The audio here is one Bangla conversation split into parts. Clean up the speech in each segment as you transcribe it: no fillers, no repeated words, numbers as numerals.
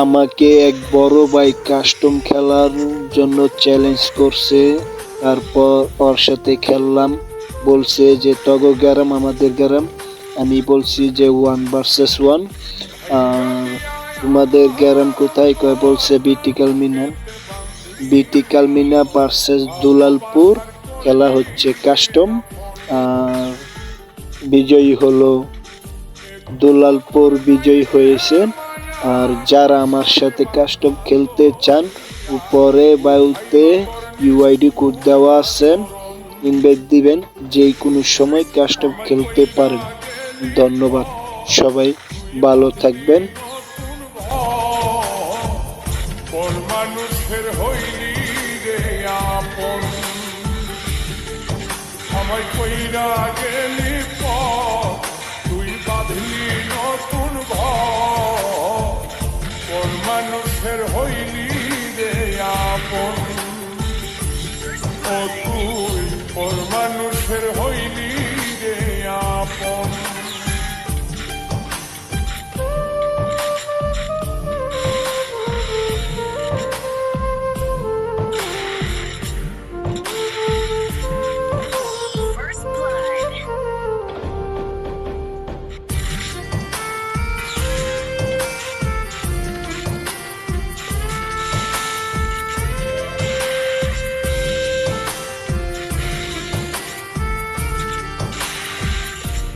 আমাকে এক বড় ভাই কাস্টম খেলার জন্য চ্যালেঞ্জ করছে। তারপর ওর সাথে খেললাম। বলছে যে তগ গ্যারাম আমাদের গ্যারাম। আমি বলছি যে 1 vs 1। আর তোমাদের গ্যারাম কোথায়? কয় বলছে বিটিকাল মিনা। বিটিকাল মিনা ভার্সেস দুলালপুর খেলা হচ্ছে কাস্টম। আর বিজয়ী হলো দুলালপুর, বিজয়ী হয়েছে। আর যারা আমার সাথে কাস্টম খেলতে চান, উপরে বায়ুতে ইউআইডি কোড দেওয়া আছে, ইনভাইট দিবেন, যে কোনো সময় কাস্টম খেলতে পারেন। ধন্যবাদ, সবাই ভালো থাকবেন। মানুষের হইলি রে আপন, আমায় কইরা গেলি তুই বাঁধলি নতুন ঘর, মানুষের হইলি রে আপন, ও তুই ওর মানুষের হইলি রে আপন।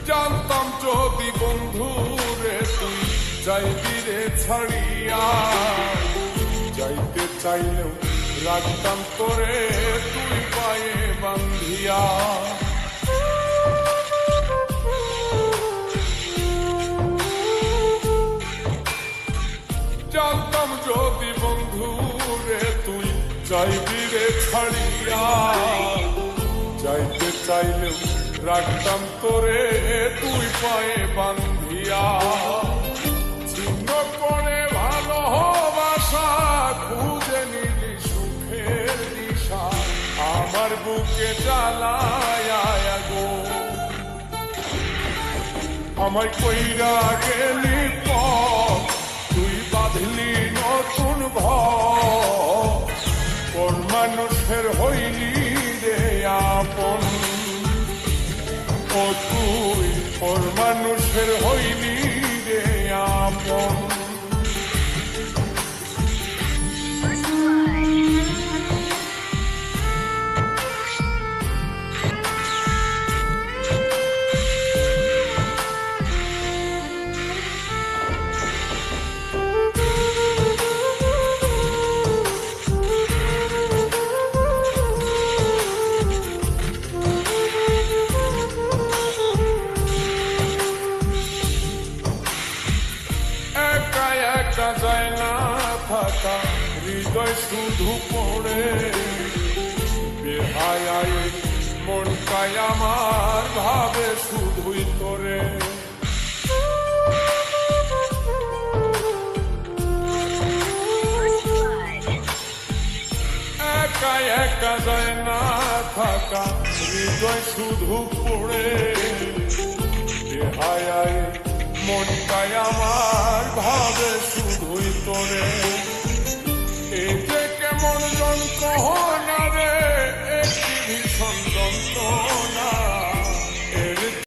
জানতাম যদি বন্ধু রে তুই যাইবি রে ছাড়িয়া, যাইতে চাইলেও রাখতাম করে তুই পায়ে বান্ধিয়া। জানতাম যদি বন্ধু রে তুই যাইবি রে ছাড়িয়া, যাইতে চাইলেও রাখতাম তোরে তুই পায়ে বান্ধিয়া। ছিন্ন করে ভালোবাসা খুঁজে নিলি সুখের দিশা, আমার বুকে জ্বালায় গো। আমায় কইরা গেলি তুই বাঁধলি নতুন ঘর, মানুষের হইলি রে আপন, ও তুই ওর মানুষের হইলি রে আপন। যায় না থাকা হৃদয় শুধু পড়ে, বেহায় মনটাই আমার ভাবে শুধুই তোরে। একা একা যায় না থাকা হৃদয় শুধু পড়ে, বেহায় মনটাই আমার ভাবে শুধুই তোরে।